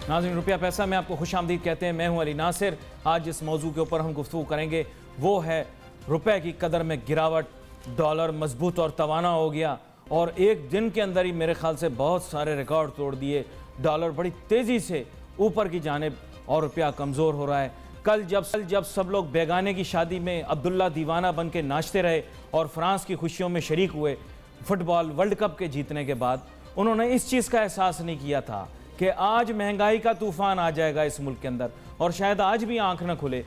नाज़रीन, रुपया पैसा में आपको खुश आमदीद कहते हैं। मैं हूं अली नासिर। आज जिस मौजू के ऊपर हम गुफ्तगू करेंगे वो है रुपए की कदर में गिरावट। डॉलर मजबूत और तवाना हो गया और एक दिन के अंदर ही मेरे ख्याल से बहुत सारे रिकॉर्ड तोड़ दिए। डॉलर बड़ी तेज़ी से ऊपर की जानिब और रुपया कमज़ोर हो रहा है। कल जब सब लोग बेगाने की शादी में अब्दुल्ला दीवाना बन के नाचते रहे और फ्रांस की खुशियों में शरीक हुए फुटबॉल वर्ल्ड कप के जीतने के बाद, उन्होंने इस चीज़ का एहसास नहीं किया था कि आज महंगाई का तूफ़ान आ जाएगा इस मुल्क के अंदर और शायद आज भी आंख न खुले।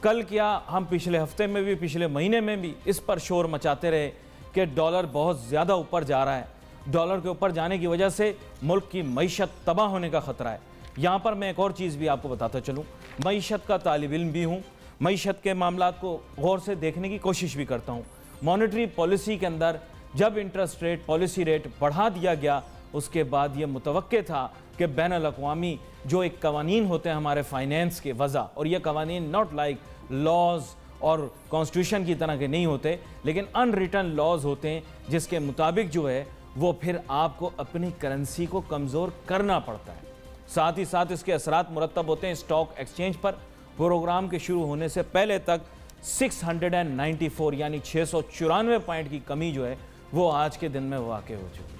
कल क्या, हम पिछले हफ्ते में भी, पिछले महीने में भी इस पर शोर मचाते रहे कि डॉलर बहुत ज़्यादा ऊपर जा रहा है। डॉलर के ऊपर जाने की वजह से मुल्क की मईशत तबाह होने का ख़तरा है। यहाँ पर मैं एक और चीज़ भी आपको बताता चलूँ, मईशत का तालिब इल्म भी हूँ, मईशत के मामलात को गौर से देखने की कोशिश भी करता हूँ। मॉनेटरी पॉलिसी के अंदर जब इंटरेस्ट रेट, पॉलिसी रेट बढ़ा दिया गया, उसके बाद ये मुतवक्के था कि बैनुल-अक़वामी जो एक कवानीन होते हैं हमारे फाइनेंस के वज़ा, और ये कवानीन नॉट लाइक लॉज और कॉन्स्टिट्यूशन की तरह के नहीं होते, लेकिन अनरिटन लॉज होते हैं जिसके मुताबिक जो है वो फिर आपको अपनी करेंसी को कमज़ोर करना पड़ता है। साथ ही साथ इसके असरात मुरतब होते हैं स्टॉक एक्सचेंज पर। प्रोग्राम के शुरू होने से पहले तक 694 यानी 694 पॉइंट की कमी जो है वो आज के दिन में वाक़ हो चुकी है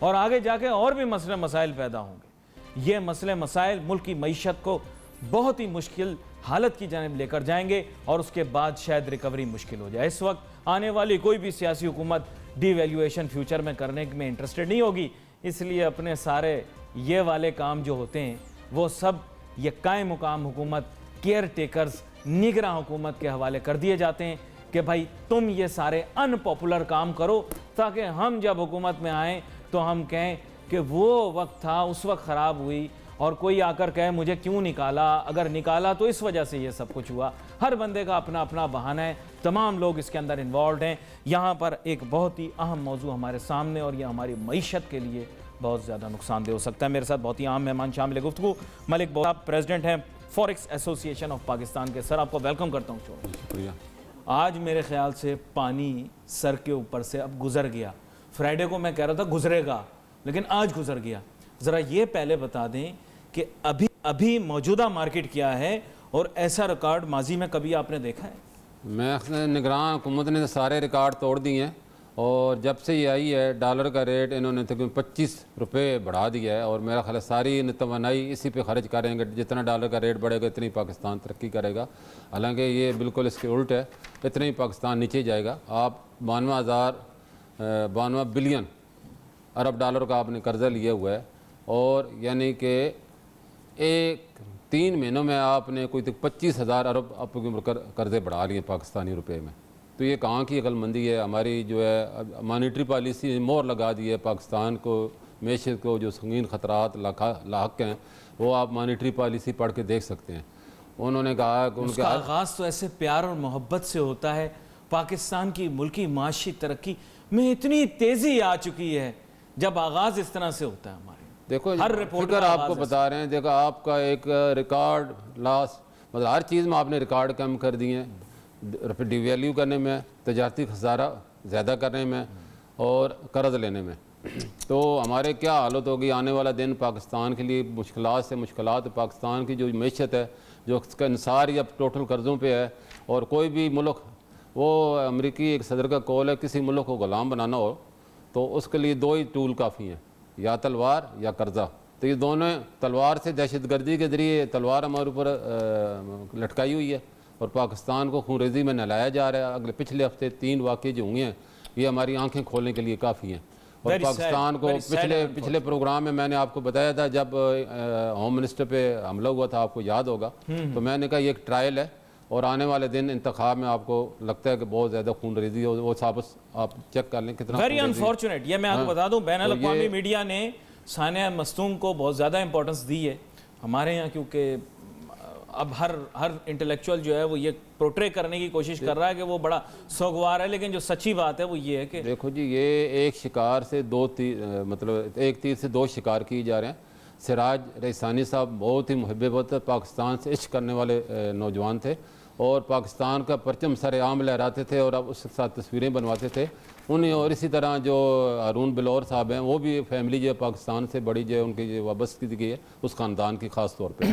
और आगे जाके और भी मसले मसाइल पैदा होंगे। ये मसले मसाइल मुल्क की मईशत को बहुत ही मुश्किल हालत की जानिब लेकर जाएंगे और उसके बाद शायद रिकवरी मुश्किल हो जाए। इस वक्त आने वाली कोई भी सियासी हुकूमत डिवैल्यूएशन फ्यूचर में करने में इंटरेस्टेड नहीं होगी, इसलिए अपने सारे ये वाले काम जो होते हैं वो सब ये कायम मुकाम हुकूमत, केयर टेकर्स, निगरां हुकूमत के हवाले कर दिए जाते हैं कि भाई तुम ये सारे अनपॉपुलर काम करो ताकि हम जब हुकूमत में आएँ तो हम कहें कि वो वक्त था, उस वक्त ख़राब हुई और कोई आकर कहे मुझे क्यों निकाला, अगर निकाला तो इस वजह से ये सब कुछ हुआ। हर बंदे का अपना अपना बहाना है, तमाम लोग इसके अंदर इन्वॉल्व हैं। यहाँ पर एक बहुत ही अहम मौजू हमारे सामने और ये हमारी मईशत के लिए बहुत ज़्यादा नुकसानदेह हो सकता है। मेरे साथ बहुत ही अहम मेहमान शामिल है गुफ्तगू। मलिक बोहरा, प्रेसिडेंट हैं फॉरेक्स एसोसिएशन ऑफ पाकिस्तान के। सर, आपको वेलकम करता हूँ। शुक्रिया। आज मेरे ख्याल से पानी सर के ऊपर से अब गुजर गया। फ्राइडे को मैं कह रहा था गुजरेगा, लेकिन आज गुजर गया। ज़रा ये पहले बता दें कि अभी मौजूदा मार्केट क्या है और ऐसा रिकॉर्ड माजी में कभी आपने देखा है? मैं निगरान हुकूमत ने सारे रिकॉर्ड तोड़ दिए हैं और जब से ये आई है डॉलर का रेट इन्होंने तकरीबन 25 रुपये बढ़ा दिया है और मेरा ख्याल है सारी तवानाई इसी पे खर्च करेंगे। जितना डॉलर का रेट बढ़ेगा इतनी पाकिस्तान तरक्की करेगा। हालांकि ये बिल्कुल इसके उल्ट है, इतना ही पाकिस्तान नीचे जाएगा। आप 92 बिलियन अरब डॉलर का आपने कर्जा लिया हुआ है और यानी कि 3 महीनों में आपने कोई 25,000 अरब आपके कर्जे बढ़ा लिए पाकिस्तानी रुपए में। तो ये कहाँ की अक्लमंदी है? हमारी जो है मॉनेटरी पॉलिसी मोहर लगा दी है पाकिस्तान को, मैशत को जो संगीन ख़तरात लाक हैं वो आप मॉनेटरी पॉलिसी पढ़ के देख सकते हैं। उन्होंने कहा कि उनका आगाज़ तो ऐसे प्यार और मोहब्बत से होता है। पाकिस्तान की मुल्की माशी तरक्की में इतनी तेज़ी आ चुकी है जब आगाज़ इस तरह से होता है हमारे। देखो हर रिपोर्ट आपको बता रहे हैं, देखो आपका एक रिकॉर्ड लॉस, मतलब हर चीज़ में आपने रिकॉर्ड कम कर दिए हैं, डिवैल्यू करने में, तजारती खसारा ज़्यादा करने में और कर्ज लेने में। तो हमारे क्या हालत होगी आने वाला दिन पाकिस्तान के लिए? मुश्किलात से मुश्किलात। पाकिस्तान की जो मैशत है, जो उसका इंसार या टोटल कर्ज़ों पे है, और कोई भी मुल्क, वो अमरीकी एक सदर का कॉल है, किसी मुल्क को ग़ुलाम बनाना हो तो उसके लिए 2 ही टूल काफ़ी हैं, या तलवार या कर्जा। तो ये दोनों, तलवार से दहशतगर्दी के ज़रिए तलवार हमारे ऊपर लटकाई हुई है और पाकिस्तान को खूनरेज़ी में नहलाया जा रहा है। अगले पिछले हफ्ते 3 वाक़े जो हुए हैं ये हमारी आंखें खोलने के लिए काफ़ी हैं। और पाकिस्तान को पिछले प्रोग्राम में मैंने आपको बताया था जब होम मिनिस्टर पे हमला हुआ था, आपको याद होगा, तो मैंने कहा ये एक ट्रायल है और आने वाले दिन इंतखाब में आपको लगता है कि बहुत ज़्यादा खूनरेज़ी हो, वो साबित आप चेक कर लें कितना। Very unfortunate. ये मैं आपको बता दूं, बैनुल-अक़वामी मीडिया ने सानिया मस्तूम को बहुत ज़्यादा इंपॉर्टेंस दी है हमारे यहाँ, क्योंकि अब हर इंटेलेक्चुअल जो है वो ये प्रोट्रे करने की कोशिश कर रहा है कि वो बड़ा सोगवार है, लेकिन जो सच्ची बात है वो ये है कि देखो जी, ये एक शिकार से 2 तीर, मतलब एक तीर से 2 शिकार किए जा रहे हैं। सिराज रईसानी साहब बहुत ही मुहब्बत पाकिस्तान से इश्क करने वाले नौजवान थे اور پاکستان کا پرچم سر عام لہراتے تھے اور اب اس کے ساتھ تصویریں بنواتے تھے انہیں. اور اسی طرح جو ہارون بلور صاحب ہیں وہ بھی فیملی جو ہے پاکستان سے بڑی جو ہے ان کی جو وابستگی ہے اس خاندان کی خاص طور پہ.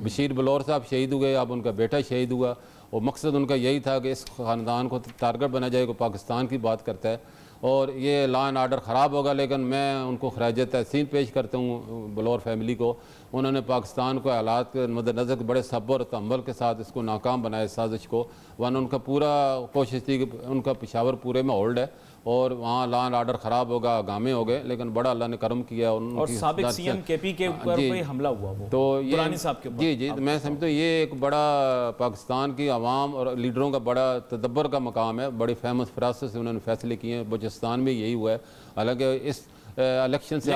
بشیر بلور صاحب شہید ہوئے, اب ان کا بیٹا شہید ہوا, اور مقصد ان کا یہی تھا کہ اس خاندان کو ٹارگٹ بنا جائے کہ پاکستان کی بات کرتا ہے اور یہ لا اینڈ آرڈر خراب ہوگا. لیکن میں ان کو خراج تحسین پیش کرتا ہوں بلور فیملی کو. انہوں نے پاکستان کو حالات کے مد نظر بڑے صبر اور تحمل کے ساتھ اس کو ناکام بنایا سازش کو, ورنہ ان کا پورا کوشش تھی کہ ان کا پشاور پورے میں ہولڈ ہے اور وہاں لا اینڈ آرڈر خراب ہوگا, گامے ہو گئے, لیکن بڑا اللہ نے کرم کیا. اور سابق سی ایم کے پی کے اوپر کوئی حملہ ہوا وہ تو درانی صاحب کے اوپر. جی میں سمجھتا ہوں یہ ایک بڑا پاکستان کی عوام اور لیڈروں کا بڑا تدبر کا مقام ہے. بڑی فیمس فراست سے انہوں نے فیصلے کیے ہیں. بلوچستان میں یہی ہوا ہے. حالانکہ اس الیکشن سے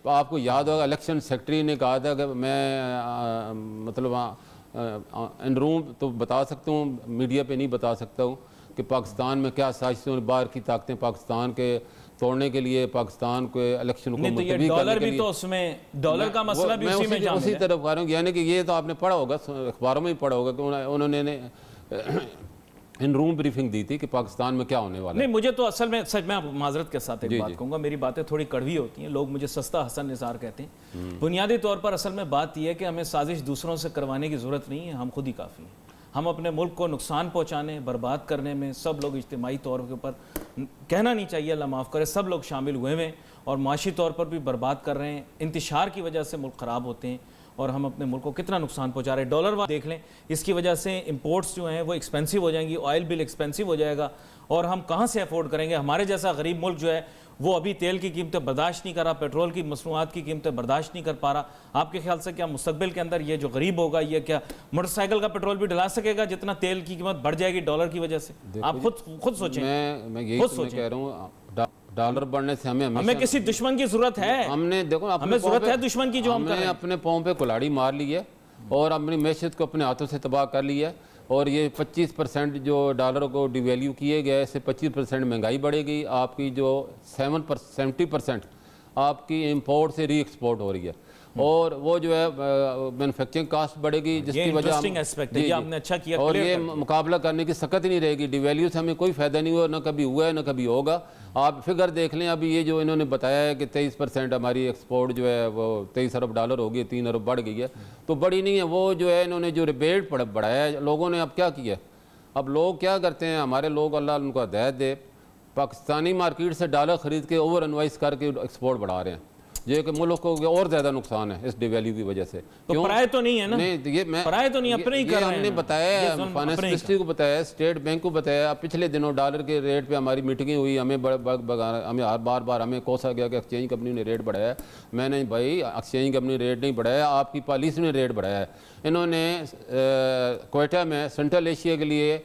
آپ کو یاد ہوگا الیکشن سیکٹری نے کہا تھا کہ میں مطلب ان روم تو بتا سکتا ہوں, میڈیا پہ نہیں بتا سکتا ہوں کہ پاکستان میں کیا سازشیں باہر کی طاقتیں پاکستان کے توڑنے کے لیے, پاکستان کو الیکشن کو ملتوی کرنے کے لیے. ڈالر بھی تو اس میں, ڈالر کا مسئلہ بھی اسی میں شامل ہے. اسی طرف آ رہا ہوں, یعنی کہ یہ تو آپ نے پڑھا ہوگا, اخباروں میں بھی پڑھا ہوگا کہ انہوں نے ان روم بریفنگ دی تھی کہ پاکستان میں کیا ہونے والا ہے. نہیں, مجھے تو اصل میں سچ میں معذرت کے ساتھ ایک بات کہوں گا, میری باتیں تھوڑی کڑوی ہوتی ہیں, لوگ مجھے سستا حسن نثار کہتے ہیں. بنیادی طور پر اصل میں بات یہ ہے کہ ہمیں سازش دوسروں سے کروانے کی ضرورت نہیں ہے, ہم خود ہی کافی ہیں. ہم اپنے ملک کو نقصان پہنچانے, برباد کرنے میں سب لوگ اجتماعی طور کے اوپر, کہنا نہیں چاہیے اللہ معاف کرے, سب لوگ شامل ہوئے ہیں اور معاشی طور پر بھی برباد کر رہے ہیں. انتشار کی وجہ سے ملک خراب ہوتے ہیں اور ہم اپنے ملک کو کتنا نقصان پہنچا رہے ہیں. ڈالر دیکھ لیں, اس کی وجہ سے امپورٹس جو ہیں وہ ایکسپینسو ہو جائیں گی, آئل بل ایکسپینسو ہو جائے گا اور ہم کہاں سے افورڈ کریں گے. ہمارے جیسا غریب ملک جو ہے وہ ابھی تیل کی قیمتیں برداشت نہیں کر رہا, پیٹرول کی مصنوعات کی قیمتیں برداشت نہیں کر پا رہا. آپ کے خیال سے کیا مستقبل کے اندر یہ جو غریب ہوگا یہ کیا موٹر سائیکل کا پیٹرول بھی ڈلا سکے گا جتنا تیل کی قیمت بڑھ جائے گی ڈالر کی وجہ سے؟ آپ خود سوچیں. میں یہی کہہ رہا ہوں, ڈالر بڑھنے سے ہمیں کسی دشمن کی ضرورت ہے. ہم نے دیکھو ہمیں ضرورت ہے دشمن کی جو ہم نے اپنے پاؤں پہ کلاڑی مار لی ہے اور اپنی معیشت کو اپنے ہاتھوں سے تباہ کر لی ہے. اور یہ 25% جو ڈالر کو ڈیویلیو کیے گئے, اس سے 25% مہنگائی بڑھے گی. آپ کی جو 70% آپ کی امپورٹ سے ری ایکسپورٹ ہو رہی ہے اور وہ جو ہے مینوفیکچرنگ کاسٹ بڑھے گی, جس کی وجہ اور یہ مقابلہ کرنے کی سخت نہیں رہے گی. ڈیویلیو سے ہمیں کوئی فائدہ نہیں ہوا, نہ کبھی ہوا ہے نہ کبھی ہوگا. آپ فگر دیکھ لیں, ابھی یہ جو انہوں نے بتایا ہے کہ 23% ہماری ایکسپورٹ جو ہے وہ 23 ارب ڈالر ہوگی, 3 ارب بڑھ گئی ہے, تو بڑی نہیں ہے. وہ جو ہے انہوں نے جو ریبیٹ بڑھایا ہے لوگوں نے, اب کیا کیا, اب لوگ کیا کرتے ہیں, ہمارے لوگ اللہ ان کو ہدایت دے, پاکستانی مارکیٹ سے ڈالر خرید کے اوور انوائز کر کے ایکسپورٹ بڑھا رہے ہیں, جو کہ ملک کو اور زیادہ نقصان ہے اس ڈیویلیو کی وجہ سے. پرائے تو نہیں ہے نا, پرائے تو نہیں, اپنے ہی کر رہے ہیں. ہم نے بتایا ہے, فائنانس منسٹری کو بتایا ہے, اسٹیٹ بینک کو بتایا. پچھلے دنوں ڈالر کے ریٹ پہ ہماری میٹنگیں ہوئی, ہمیں بار ہمیں کوسا گیا کہ ایکسچینج کمپنی نے ریٹ بڑھایا ہے. میں نے بھائی ایکسچینج کمپنی ریٹ نہیں بڑھایا, آپ کی پالیسی نے ریٹ بڑھایا ہے. انہوں نے کوئٹہ میں سینٹرل ایشیا کے لیے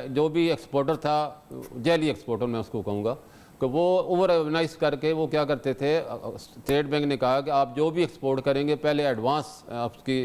جو بھی ایکسپورٹر تھا, جیلی ایکسپورٹر میں اس کو کہوں گا, کہ وہ اوور آرگنائز کر کے وہ کیا کرتے تھے, اسٹیٹ بینک نے کہا کہ آپ جو بھی ایکسپورٹ کریں گے پہلے ایڈوانس آپ کی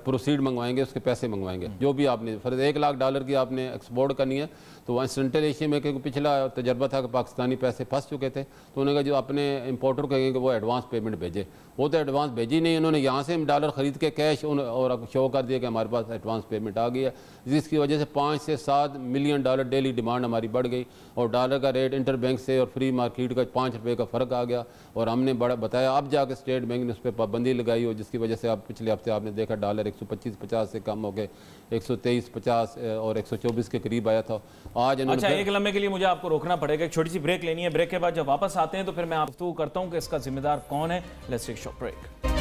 پروسیڈ منگوائیں گے, اس کے پیسے منگوائیں گے. جو بھی آپ نے فرض $1,00,000 کی آپ نے ایکسپورٹ کرنی ہے, تو وہاں سینٹرل ایشیا میں کیونکہ پچھلا تجربہ تھا کہ پاکستانی پیسے پھنس چکے تھے, تو انہوں نے کہا جو اپنے امپورٹر کہیں کہ وہ ایڈوانس پیمنٹ بھیجے. وہ تو ایڈوانس بھیجی نہیں, انہوں نے یہاں سے ڈالر خرید کے کیش اور شو کر دیا کہ ہمارے پاس ایڈوانس پیمنٹ آ گئی ہے, جس کی وجہ سے 5 سے 7 ملین ڈالر ڈیلی ڈیمانڈ ہماری بڑھ گئی اور ڈالر کا ریٹ انٹر بینک سے اور فری مارکیٹ کا 5 روپے کا فرق آ گیا. اور ہم نے بڑا بتایا, اب جا کے اسٹیٹ بینک نے اس پہ پابندی لگائی, اور جس کی وجہ سے اب پچھلے ہفتے آپ نے دیکھا ڈالر 125.50 سے کم ہو کے 123.50 اور 124 کے قریب آیا تھا. آج اچھا, ایک لمحے کے لیے مجھے آپ کو روکنا پڑے گا, ایک چھوٹی سی بریک لینی ہے. بریک کے بعد جب واپس آتے ہیں تو پھر میں آپ گفتگو کرتا ہوں کہ اس کا ذمہ دار کون ہے. Let's take short break.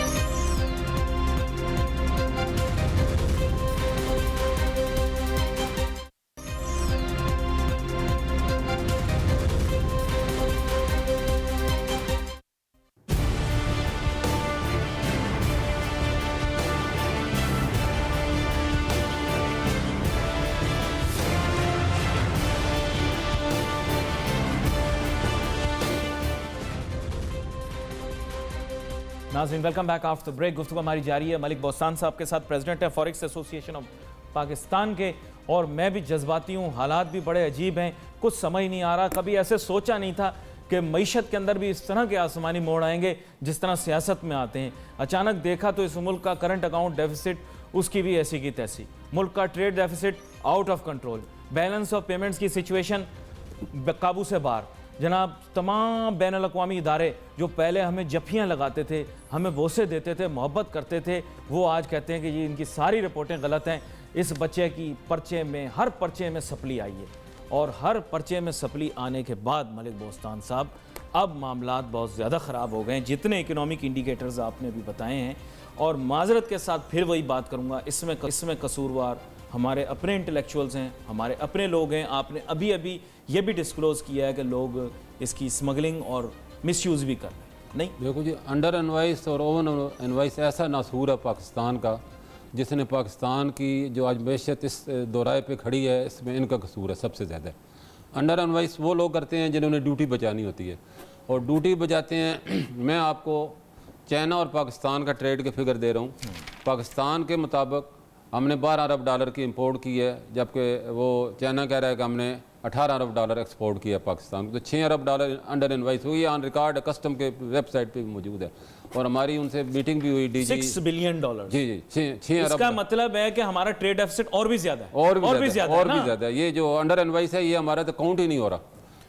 ناظرین ویلکم بیک آفٹر بریک. گفتگو ہماری جاری ہے ملک بوستان صاحب کے ساتھ, پریزیڈنٹ ہے فوریکس ایسوسی ایشن آف پاکستان کے. اور میں بھی جذباتی ہوں, حالات بھی بڑے عجیب ہیں, کچھ سمجھ نہیں آ رہا. کبھی ایسے سوچا نہیں تھا کہ معیشت کے اندر بھی اس طرح کے آسمانی موڑ آئیں گے جس طرح سیاست میں آتے ہیں. اچانک دیکھا تو اس ملک کا کرنٹ اکاؤنٹ ڈیفیسٹ उसकी भी ऐसी की तैसी। मुल्क का trade deficit out of control, balance of payments की सिचुएशन काबू से बाहर। जनाब, तमाम बैन अल-अक़वामी इदारे जो पहले हमें जफ़ियाँ लगाते थे, हमें वोसे देते थे, मोहब्बत करते थे, वो आज कहते हैं कि ये इनकी सारी रिपोर्टें गलत हैं। इस बच्चे की पर्चे में, हर पर्चे में सप्ली आई है, और हर पर्चे में सप्ली आने के बाद मलिक बोस्तान साहब अब मामलात बहुत ज़्यादा ख़राब हो गए हैं, जितने इकोनॉमिक इंडिकेटर्स आपने भी बताए हैं। और माजरत के साथ फिर वही बात करूँगा, इसमें कसूरवार हमारे अपने इंटेलेक्चुअल्स हैं, हमारे अपने लोग हैं। आपने अभी अभी ये भी डिस्क्लोज़ किया है कि लोग इसकी स्मगलिंग और मिसयूज़ भी कर रहे हैं। नहीं, देखो जी, अंडर इनवाइस और ओवर इनवाइस ऐसा नासूर है पाकिस्तान का, जिसने पाकिस्तान की जो आज मैशत इस दोराए पे खड़ी है, इसमें इनका कसूर है सबसे ज़्यादा। अंडर इनवाइस वो लोग करते हैं जिन्होंने ड्यूटी बचानी होती है, और ड्यूटी बचाते हैं। मैं आपको चाइना और पाकिस्तान का ट्रेड के फिगर दे रहा हूँ। पाकिस्तान के मुताबिक हमने 12 अरब डॉलर की इंपोर्ट की है, जबकि वो चाइना कह रहा है कि हमने 18 अरब डॉलर एक्सपोर्ट किया पाकिस्तान को। तो 6 अरब डॉलर अंडर इनवाइस हुई, ऑन रिकॉर्ड कस्टम के वेबसाइट पे भी मौजूद है, और हमारी उनसे मीटिंग भी हुई। DG $6 billion. जी जी, 6 अरब। इसका मतलब है कि हमारा ट्रेड डेफिसिट और भी ज़्यादा है, और भी ज़्यादा है। ये जो अंडर इनवाइस है, ये हमारा तो काउंट ही नहीं हो रहा।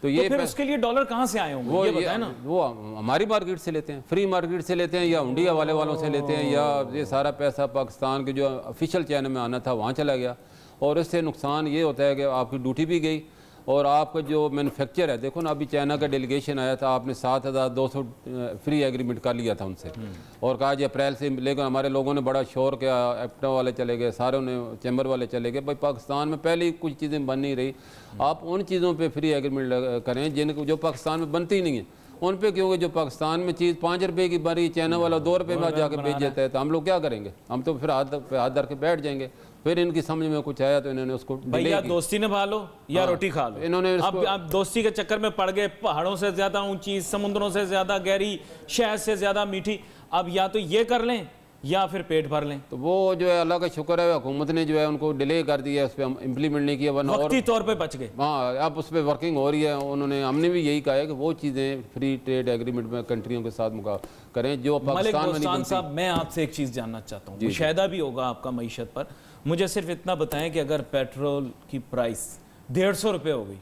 तो ये फिर उसके लिए डॉलर कहाँ से आए होंगे, वो ये बताएं ना। वो हमारी मार्केट से लेते हैं, फ्री मार्केट से लेते हैं, या हुंडी हवाले वालों से लेते हैं, या ये सारा पैसा पाकिस्तान के जो ऑफिशियल चैनल में आना था वहाँ चला गया। और इससे नुकसान ये होता है कि आपकी ड्यूटी भी गई, और आपका जो मैन्युफैक्चर है, देखो ना, अभी चाइना का डेलीगेशन आया था, आपने 7200 फ्री एग्रीमेंट कर लिया था उनसे, और कहा जी अप्रैल से। लेकिन हमारे लोगों ने बड़ा शोर किया, एप्टा वाले चले गए, सारे ने चैम्बर वाले चले गए। भाई पाकिस्तान में पहले ही कुछ चीज़ें बन नहीं रही, आप उन चीज़ों पे फ्री एग्रीमेंट करें जिनको जो पाकिस्तान में बनती नहीं है उन पे, क्योंकि जो पाकिस्तान में चीज़ 5 रुपये की बनी, चाइना वाला 2 रुपये में जाके बेच देता है, तो हम लोग क्या करेंगे? हम तो फिर हाथ धर के बैठ जाएंगे। फिर इनकी समझ में कुछ आया तो इन्होंने उसको भैया दोस्ती निभा लो या रोटी खा लो। इन्होंने अब दोस्ती के चक्कर में पड़ गए, पहाड़ों से ज्यादा ऊंची, समुद्रों से ज्यादा गहरी, शहद से ज्यादा मीठी। अब या तो ये कर लें या फिर पेट भर लें। तो वो जो है, अल्लाह का शुक्र है, हुकूमत ने जो है उनको डिले कर दिया, उस पर हम इम्प्लीमेंट नहीं किया, वरना वक्ती तौर पे बच गए। हाँ, अब उस पर वर्किंग हो रही है। उन्होंने, हमने भी यही कहा है कि वो चीज़ें फ्री ट्रेड एग्रीमेंट में कंट्रियों के साथ करें जो पाकिस्तान में नहीं बनती। साहब, मैं आपसे एक चीज़ जानना चाहता हूँ, मुशाहिदा भी होगा आपका मईशत पर। मुझे सिर्फ इतना बताएं कि अगर पेट्रोल की प्राइस 150 रुपये हो गई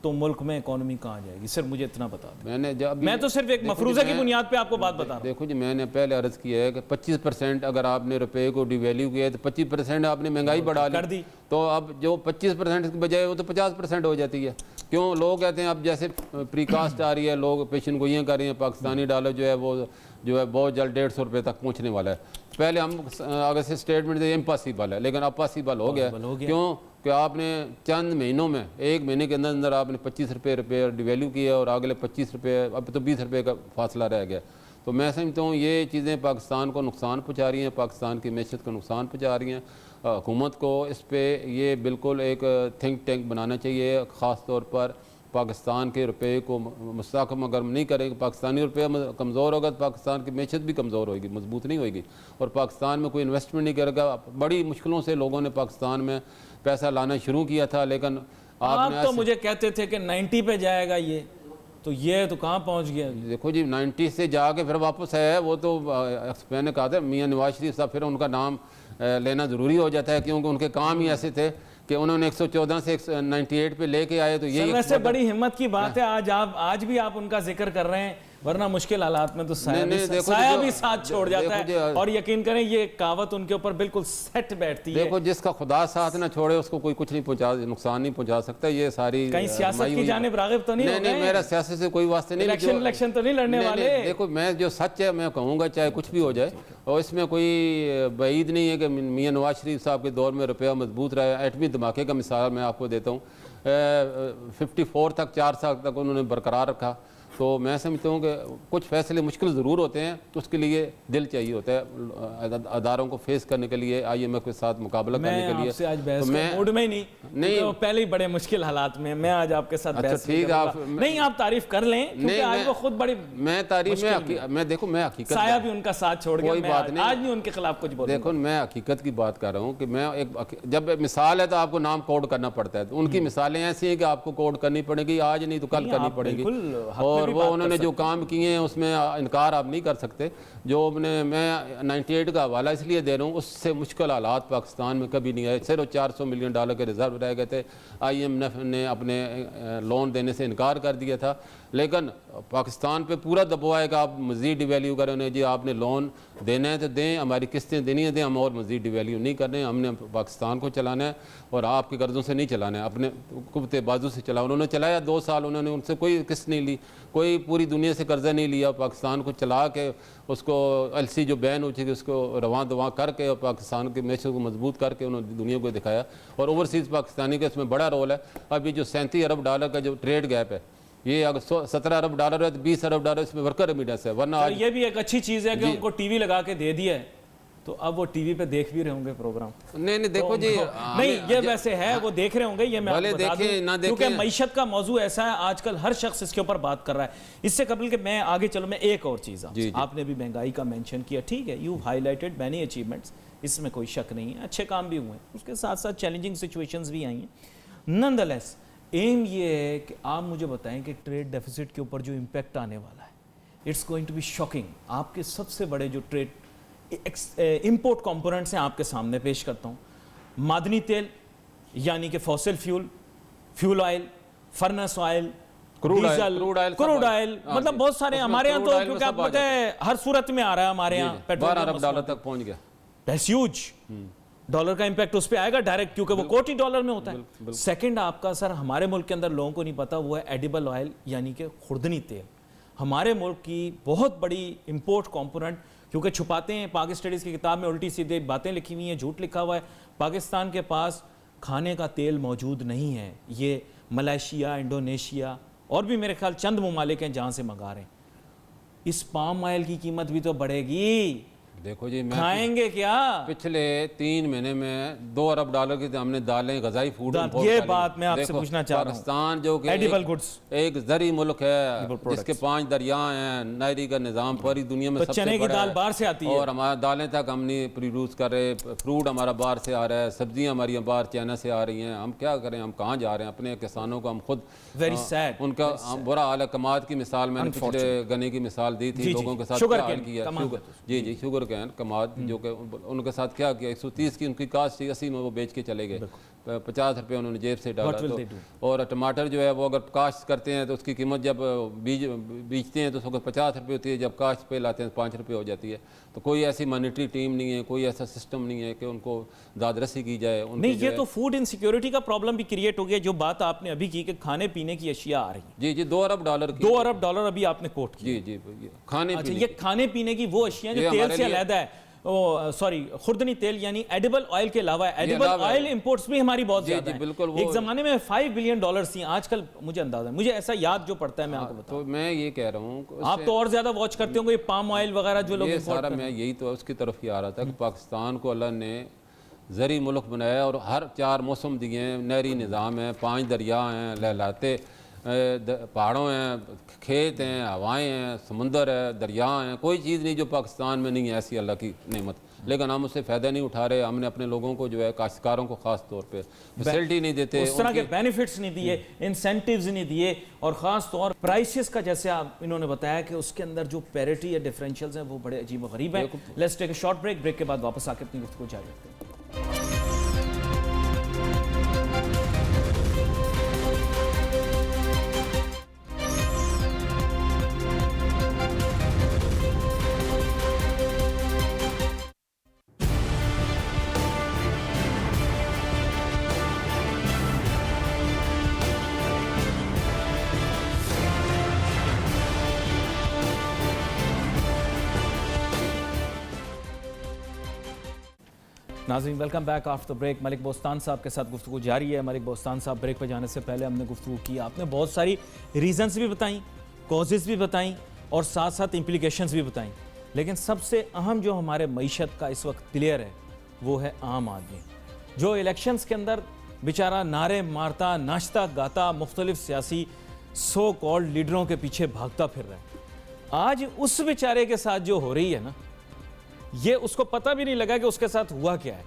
तो मुल्क में इकोनॉमी कहाँ जाएगी? सिर्फ मुझे इतना बता दें। मैं तो सिर्फ एक मफरूज़ा की बुनियाद पे आपको बात बता रहा हूँ। देखो जी, मैंने पहले अर्ज़ किया है कि 25% अगर आपने रुपए को डिवैल्यू किया है तो 25% आपने महंगाई बढ़ा दी, तो अब जो 25% की बजाय वो तो 50% हो जाती है। क्यों? लोग कहते हैं अब जैसे प्रीकास्ट आ रही है, लोग पेशन गोइयाँ कर रही हैं, पाकिस्तानी डॉलर जो है बहुत जल्द 150 रुपये तक पहुँचने वाला है। पहले हम अगर से स्टेटमेंट दे इम्पॉसिबल है, लेकिन अब पॉसिबल हो गया। क्यों? कि आपने चंद महीनों में, एक महीने के अंदर अंदर आपने 25 रुपये डिवैल्यू किया, और अगले 25 रुपये, अब तो 20 रुपये का फासला रह गया। तो मैं समझता हूँ ये चीज़ें पाकिस्तान को नुकसान पहुँचा रही हैं, पाकिस्तान की मैशत को नुकसान पहुँचा रही हैं। हुकूमत को इस पर ये बिल्कुल एक थिंक टैंक बनाना चाहिए, ख़ास तौर पर पाकिस्तान के रुपये को मुस्तहकम अगर नहीं करेंगे, पाकिस्तानी रुपया कमज़ोर होगा तो पाकिस्तान की मैशत भी कमज़ोर होगी, मजबूत नहीं होगी, और पाकिस्तान में कोई इन्वेस्टमेंट नहीं करेगा। बड़ी मुश्किलों से लोगों ने पाकिस्तान में पैसा लाना शुरू किया था, लेकिन आप तो मुझे कहते थे कि 90 पे जाएगा ये, तो ये तो कहाँ पहुँच गया? देखो जी, 90 से जाके फिर वापस आया है। वो तो मैंने कहा था मियाँ नवाज शरीफ साहब, फिर उनका नाम लेना ज़रूरी हो जाता है, क्योंकि उनके काम ही ऐसे थे कि उन्होंने 114 से 98 पे लेके आए। तो ये वैसे बड़ी हिम्मत की बात है, आज भी आप उनका जिक्र कर रहे हैं, वरना मुश्किल हालात में तो साया भी साथ छोड़ जाता है। और यकीन करें ये कहावत उनके ऊपर बिल्कुल सेट बैठती है। देखो, जिसका खुदा साथ ना छोड़े उसको कोई कुछ नहीं पहुंचा, नुकसान नहीं पहुंचा सकता। ये सारी कहीं सियासत की जानिब रागिब तो नहीं? नहीं, मेरा सियासत से कोई वास्ते नहीं। इलेक्शन तो नहीं लड़ने वाले। देखो, मैं जो सच है मैं कहूँगा, चाहे कुछ भी हो जाए, और इसमें कोई बईद नहीं है कि मियाँ नवाज शरीफ साहब के दौर में रुपया मजबूत रहा है। एटमी धमाके का मिसाल मैं आपको देता हूँ, 54 तक 4 साल तक उन्होंने बरकरार रखा। तो मैं समझता हूँ कि कुछ फैसले मुश्किल ज़रूर होते हैं, तो उसके लिए दिल चाहिए होता है अदारों को फेस करने के लिए, IMF के साथ मुकाबला करने के लिए। आज बहस के मूड में नहीं तो पहले ही बड़े मुश्किल हालात में मैं आज आपके साथ बहस ठीक है, नहीं आप तारीफ कर लें, क्योंकि आज वो खुद बड़ी मैं तारीफ में देखो, मैं हकीकत साया भी उनका साथ छोड़ गया, कोई बात नहीं, आज नहीं उनके खिलाफ कुछ बोलूंगा। देखो, मैं हकीकत की बात कर रहा हूँ कि मैं जब मिसाल है तो आपको नाम कोड करना पड़ता है, तो उनकी मिसालें ऐसी हैं कि आपको कोड करनी पड़ेगी, आज नहीं तो कल करनी पड़ेगी। और भी वो बात उन्होंने कर जो काम किए हैं उसमें इनकार आप नहीं कर सकते। जो मैं 98 का हवाला इसलिए दे रहा हूँ, उससे मुश्किल हालात पाकिस्तान में कभी नहीं आए। सिर्फ $400 मिलियन के रिजर्व रह गए थे। IMF ने अपने लोन देने से इनकार कर दिया था, लेकिन पाकिस्तान पे पूरा दबाव है कि आप मज़ीद डिवैल्यू करें। उन्हें जी आपने लोन देना है तो दें, हमारी किस्तें देनी है दें, हम और मज़ीद डिवैल्यू नहीं कर रहे हैं। हमने पाकिस्तान को चलाना है और आपके कर्ज़ों से नहीं चलाना है, अपने कुब्ते बाजू से चला। उन्होंने चलाया 2 साल, उन्होंने उनसे कोई किस्त नहीं ली, कोई पूरी दुनिया से कर्जा नहीं लिया। पाकिस्तान को चला के उसको LC जो बैन हो चुकी उसको रवां दवा करके और पाकिस्तान के मैशत को मजबूत करके उन्होंने दुनिया को दिखाया। और ओवरसीज़ पाकिस्तानी का इसमें बड़ा रोल है। अभी जो $37 अरब का जो ट्रेड गैप है, ये अगर $17 अरब है तो $20 अरब इसमें वर्कर रेमिटेंस है। वरना ये भी एक अच्छी चीज़ है कि उनको टीवी लगा के दे दिया है, तो अब वो टीवी पे देख भी रहे होंगे प्रोग्राम। नहीं देखो जी, नहीं ये वैसे है, वो देख रहे होंगे, ये मैं आपको बता दूं, क्योंकि मईशत का मौजू ऐसा है, आजकल हर शख्स इसके ऊपर बात कर रहा है। इससे कबल के मैं आगे चलो, मैं एक और चीज़ आपने भी महंगाई का मेंशन किया, ठीक है, यू हाईलाइटेड मैनी अचीवमेंट्स, इसमें कोई शक नहीं है, अच्छे काम भी हुए हैं, उसके साथ साथ चैलेंजिंग सिचुएशंस भी आई हैं। नॉनदलेस एम ये है कि आप मुझे बताएं कि ट्रेड डेफिसिट के ऊपर जो इम्पैक्ट आने वाला है, it's going to be shocking. आपके सबसे बड़े जो ट्रेड इंपोर्ट कंपोनेंट्स हैं आपके सामने पेश करता हूँ। मादनी तेल यानी कि fossil fuel oil, furnace oil, diesel, crude oil, मतलब बहुत सारे हमारे यहाँ तो, क्योंकि आप पता है हर सूरत में आ रहा है हमारे यहाँ, $12 अरब तक पहुंच गया। That's huge. डॉलर का इंपैक्ट उस पर आएगा डायरेक्ट, क्योंकि वो कोटी डॉलर में होता है। सेकंड आपका सर, हमारे मुल्क के अंदर लोगों को नहीं पता, वो है एडिबल ऑयल यानी कि खुर्दनी तेल। हमारे मुल्क की बहुत बड़ी इंपोर्ट कंपोनेंट, क्योंकि छुपाते हैं, पाक स्टडीज़ की किताब में उल्टी सीधे बातें लिखी हुई हैं, झूठ लिखा हुआ है। पाकिस्तान के पास खाने का तेल मौजूद नहीं है। ये मलेशिया, इंडोनेशिया और भी मेरे ख्याल चंद ममालिक हैं जहाँ से मंगा रहे हैं। इस पाम ऑयल की कीमत भी तो बढ़ेगी। देखो जी, मैं खाएंगे क्या? पिछले 3 महीने में $2 अरब की हमने दालें, गजाई फूड, ये बात मैं आपसे पूछना चाह रहा हूं। पाकिस्तान जो कि एडिबल गुड्स एक जरी मुल्क है, जिसके 5 दरिया हैं, नहरी का निज़ाम पूरी दुनिया में सबसे चने की दाल बाहर से आती है, और हमारा दालें तक हम नहीं प्रोड्यूस कर रहे, फ्रूट हमारा बाहर से आ रहा है, सब्जियां हमारी बाहर चाइना से आ रही हैं। हम क्या करें, हम कहाँ जा रहे हैं? अपने किसानों को हम खुद, वेरी सैड, उनका बुरा हाल है। कमाद की मिसाल मैंने पिछले गन्ने की मिसाल दी थी, लोगों के साथ क्या हाल किया। जी, शुगर कैन, कमाद, जो कि उनके साथ क्या किया, 130 की उनकी कास्ट थी, 80 में वो बेच के चले गए, 50 रुपये उन्होंने जेब से डाला। तो और टमाटर जो है वो अगर काश्त करते हैं तो उसकी कीमत जब बीजते हैं तो उसको 50 रुपये होती है, जब काश्त पे लाते हैं 5 रुपये हो जाती है। तो कोई ऐसी मॉनिटरी टीम नहीं है, कोई ऐसा सिस्टम नहीं है कि उनको दादरसी की जाए। नहीं, ये तो फूड इनसिक्योरिटी का प्रॉब्लम भी क्रिएट हो गया। जो बात आपने अभी की कि खाने पीने की अशिया आ रही है, जी $2 अरब $2 अरब अभी आपने कोट की। जी खाने, अच्छा, ये खाने पीने की वो अशिया जो तेल से अलग है, सॉरी खुर्दनी तेल यानी एडिबल ऑयल के अलावा एडिबल ऑयल इंपोर्ट्स भी हमारी बहुत ज्यादा हैं। एक जमाने में $5 बिलियन थी, आजकल मुझे अंदाजा है, मुझे ऐसा याद जो पड़ता है मैं आपको बताऊं। तो मैं ये कह रहा हूँ, आप तो और ज्यादा वॉच करते होंगे पाम ऑयल वगैरह जो लोग सारा, मैं यही तो उसकी तरफ ही आ रहा था कि पाकिस्तान को अल्लाह ने ज़री मुल्क बनाया और हर 4 मौसम दिए हैं, नहरी निज़ाम है, 5 दरिया हैं, लहलाते पहाड़ों हैं, खेत हैं, हवाएं हैं, समुंदर है, दरिया हैं, कोई चीज़ नहीं जो पाकिस्तान में नहीं है ऐसी अल्लाह की नेमत। लेकिन हम उससे फ़ायदा नहीं उठा रहे। हमने अपने लोगों को जो है, काश्तकारों को ख़ास तौर पे फैसिलिटी नहीं देते, उस तरह के बेनिफिट्स नहीं दिए, इंसेंटिव्स नहीं दिए, और ख़ास तौर प्राइसेस का, जैसे आप इन्होंने बताया कि उसके अंदर जो पैरिटी या डिफरेंशियल्स हैं वो बड़े अजीब व गरीब हैं। Let's take a short break, break के बाद वापस आके अपनी गुफ्तगू जारी रखते हैं। नाज़रीन, welcome back after break. Malik Bostan sahab के साथ गुफ्तगू जारी है। मलिक बोस्तान साहब, ब्रेक पर जाने से पहले हमने गुफ्तगू की, आपने बहुत सारी रीजंस भी बताई, कॉजेज़ भी बताई और साथ साथ इम्प्लीकेशंस भी बताई, लेकिन सबसे अहम जो हमारे मईशत का इस वक्त क्लियर है वो है आम आदमी, जो इलेक्शंस के अंदर बेचारा नारे मारता, नाचता गाता, मुख्तलिफ सियासी सो कॉल्ड लीडरों के पीछे भागता फिर रहा है। आज उस बेचारे के साथ जो हो रही है ना, ये उसको पता भी नहीं लगा कि उसके साथ हुआ क्या है।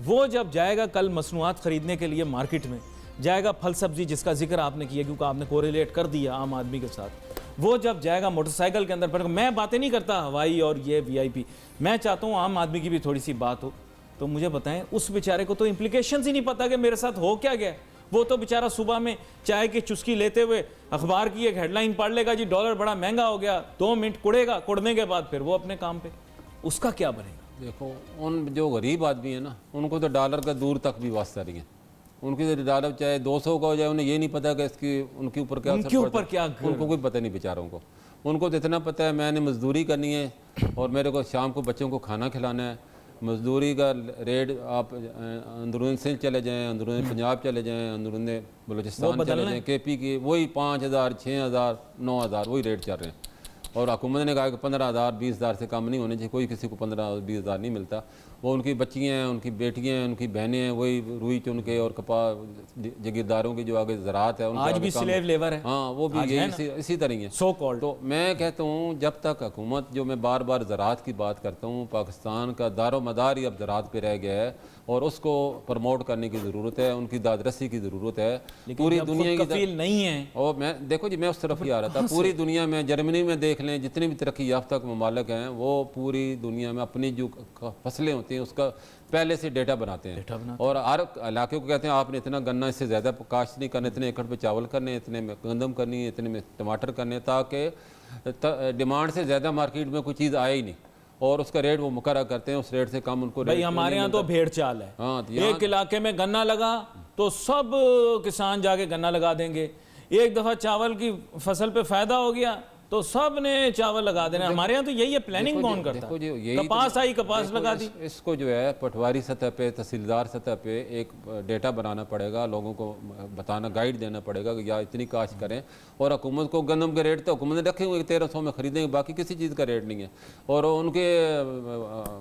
वो जब जाएगा कल मसनूआत ख़रीदने के लिए मार्केट में, जाएगा फल सब्जी जिसका जिक्र आपने किया, क्योंकि आपने कोरिलेट कर दिया आम आदमी के साथ, وہ جب جائے گا موٹر سائیکل کے اندر پڑے گا. میں باتیں نہیں کرتا ہوائی اور یہ وی آئی پی, میں چاہتا ہوں عام آدمی کی بھی تھوڑی سی بات ہو. تو مجھے بتائیں اس بیچارے کو تو امپلیکیشنز ہی نہیں پتا کہ میرے ساتھ ہو کیا گیا. وہ تو بیچارہ صبح میں چائے کی چسکی لیتے ہوئے اخبار کی ایک ہیڈ لائن پڑھ لے گا, جی ڈالر بڑا مہنگا ہو گیا, 2 منٹ کڑے گا, کڑنے کے بعد پھر وہ اپنے کام پہ. اس کا کیا بنے گا؟ دیکھو ان جو غریب آدمی ہیں نا, ان کو تو ڈالر کا دور تک بھی واسطہ نہیں ہے. ان کی ڈالر چاہے 200 کا ہو جائے, انہیں یہ نہیں پتا کہ اس کی ان کے اوپر کیا اثر پڑتا ہے. ان کو کوئی پتہ نہیں بیچاروں کو. ان کو تو اتنا پتہ ہے میں نے مزدوری کرنی ہے اور میرے کو شام کو بچوں کو کھانا کھلانا ہے. مزدوری کا ریٹ آپ اندرون سندھ چلے جائیں, اندرون پنجاب چلے جائیں, اندرون بلوچستان چلے جائیں, کے پی کی وہی 5,000 6,000 9,000 وہی ریٹ چل رہے ہیں. اور حکومت نے کہا کہ 15,000 20,000 سے کم نہیں ہونے چاہیے. کوئی کسی کو 15,000 20,000 نہیں ملتا. وہ ان کی بچیاں ہیں, ان کی بیٹیاں ہیں, ان کی بہنیں ہیں, وہی روئی چن کے اور کپاس جگیرداروں کی جو آگے زراعت ہے, آج بھی سلیو لیبر ہے. ہاں وہ بھی یہی اسی طرح ہے. تو میں کہتا ہوں جب تک حکومت, جو میں بار بار زراعت کی بات کرتا ہوں, پاکستان کا دار و مدار ہی اب زراعت پہ رہ گیا ہے اور اس کو پروموٹ کرنے کی ضرورت ہے, ان کی دادرسی کی ضرورت ہے. پوری دنیا کی کفیل نہیں ہے. اور میں دیکھو جی میں اس طرف ہی آ رہا تھا. پوری دنیا میں جرمنی میں دیکھ لیں, جتنی بھی ترقی یافتہ ممالک ہیں, وہ پوری دنیا میں اپنی جو فصلیں ہوتی ہیں اس کا پہلے سے ڈیٹا بناتے ہیں. اور ہر علاقے کو کہتے ہیں آپ نے اتنا گنا اس سے زیادہ کاشت نہیں کرنا, اتنے ایکڑ پہ چاول کرنے, اتنے میں گندم کرنی ہے, اتنے میں ٹماٹر کرنے, تاکہ ڈیمانڈ سے زیادہ مارکیٹ میں کوئی چیز آئے ہی نہیں. اور اس کا ریٹ وہ مقررہ کرتے ہیں, اس ریٹ سے کم ان کو. بھائی ہمارے ہاں تو بھیڑ چال ہے. ایک علاقے میں گنا لگا تو سب کسان جا کے گنا لگا دیں گے. ایک دفعہ چاول کی فصل پہ فائدہ ہو گیا تو سب نے چاول لگا دینا. ہمارے ہاں تو یہی ہے. پلاننگ کون کرتا ہے؟ کپاس آئی, کپاس لگا دی. اس کو جو ہے پٹواری سطح پہ, تحصیلدار سطح پہ ایک ڈیٹا بنانا پڑے گا, لوگوں کو بتانا, گائیڈ دینا پڑے گا کہ یا اتنی کاشت کریں. اور حکومت کو گندم کے ریٹ تو حکومت نے رکھے ہوئے 1,300 میں خریدیں گے, باقی کسی چیز کا ریٹ نہیں ہے. اور ان کے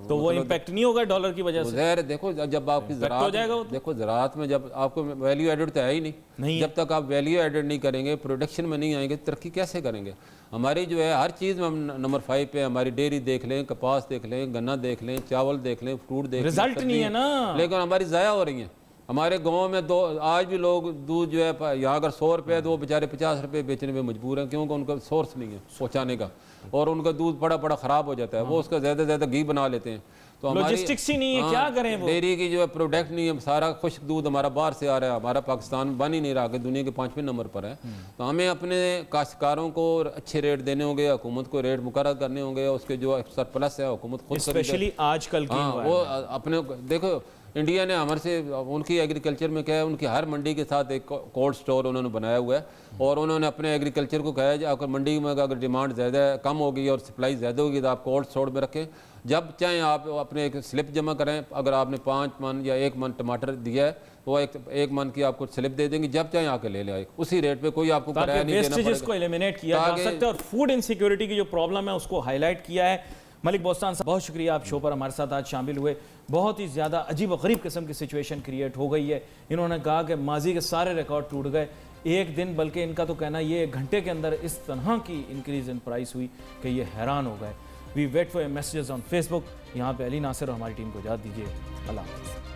تو وہ امپیکٹ نہیں ہوگا ڈالر کی وجہ سے. ظاہر دیکھو جب آپ کی زراعت, دیکھو زراعت میں جب آپ کو ویلیو ایڈڈ تو ہے ہی نہیں. جب تک آپ ویلیو ایڈڈ نہیں کریں گے, پروڈکشن میں نہیں آئیں گے, ترقی کیسے کریں گے؟ ہماری جو ہے ہر چیز میں ہم نمبر 5 پہ. ہماری ڈیری دیکھ لیں, کپاس دیکھ لیں, گنا دیکھ لیں, چاول دیکھ لیں, فروٹ دیکھ لیں, رزلٹ نہیں ہے نا. لیکن ہماری ضائع ہو رہی ہیں. ہمارے گاؤں میں آج بھی لوگ دودھ جو ہے یہاں اگر 100 روپے ہے تو وہ بیچارے 50 روپے بیچنے میں مجبور ہیں, کیونکہ ان کا سورس نہیں ہے پہنچانے کا, اور ان کا دودھ پڑا خراب ہو جاتا ہے. وہ اس کا زیادہ زیادہ گھی بنا لیتے ہیں. تو لوجسٹکس ہی نہیں ہے, کیا کریں وہ. ڈیری کی جو ہے پروڈکٹ نہیں ہے, سارا خشک دودھ ہمارا باہر سے آ رہا ہے. ہمارا پاکستان بن ہی نہیں رہا کہ دنیا کے 5ویں نمبر پر ہے. تو ہمیں اپنے کاشتکاروں کو اچھے ریٹ دینے ہوں گے, حکومت کو ریٹ مقرر کرنے ہوں گے. اس کے جو سرپلس ہے حکومت خود اسپیشلی آج کل کی وہ اپنے دیکھو انڈیا نے ہمارے سے, ان کی ایگریکلچر میں کیا ہے, ان کی ہر منڈی کے ساتھ ایک کولڈ سٹور انہوں نے بنایا ہوا ہے. اور انہوں نے اپنے ایگریکلچر کو کہا ہے اگر منڈی میں اگر ڈیمانڈ زیادہ کم ہوگی اور سپلائی زیادہ ہوگی تو آپ کولڈ سٹور میں رکھیں. جب چاہیں آپ اپنے ایک سلپ جمع کریں. اگر آپ نے 5 من یا 1 من ٹماٹر دیا ہے تو وہ 1 من کی آپ کو سلپ دے دیں گے, جب چاہیں آ کے لے لیں اسی ریٹ پہ. کوئی آپ کو کرایہ نہیں دینا پڑے گا. ویسٹیجز کو ایلیمینیٹ کیا جا سکتا ہے, اور فوڈ انسیکیورٹی کی جو پرابلم ہے اس کو ہائی لائٹ کیا ہے. ملک بوستان صاحب بہت شکریہ, آپ شو پر ہمارے ساتھ آج شامل ہوئے. بہت ہی زیادہ عجیب و غریب قسم کی سچویشن کریٹ ہو گئی ہے. انہوں نے کہا کہ ماضی کے سارے ریکارڈ ٹوٹ گئے ایک دن, بلکہ ان کا تو کہنا یہ 1 گھنٹے کے اندر اس طرح کی انکریز ان پرائس ہوئی کہ یہ حیران ہو گئے. We wait for your messages on Facebook. یہاں پہ علی ناصر اور ہماری ٹیم کو اجازت دیجیے. اللہ حافظ.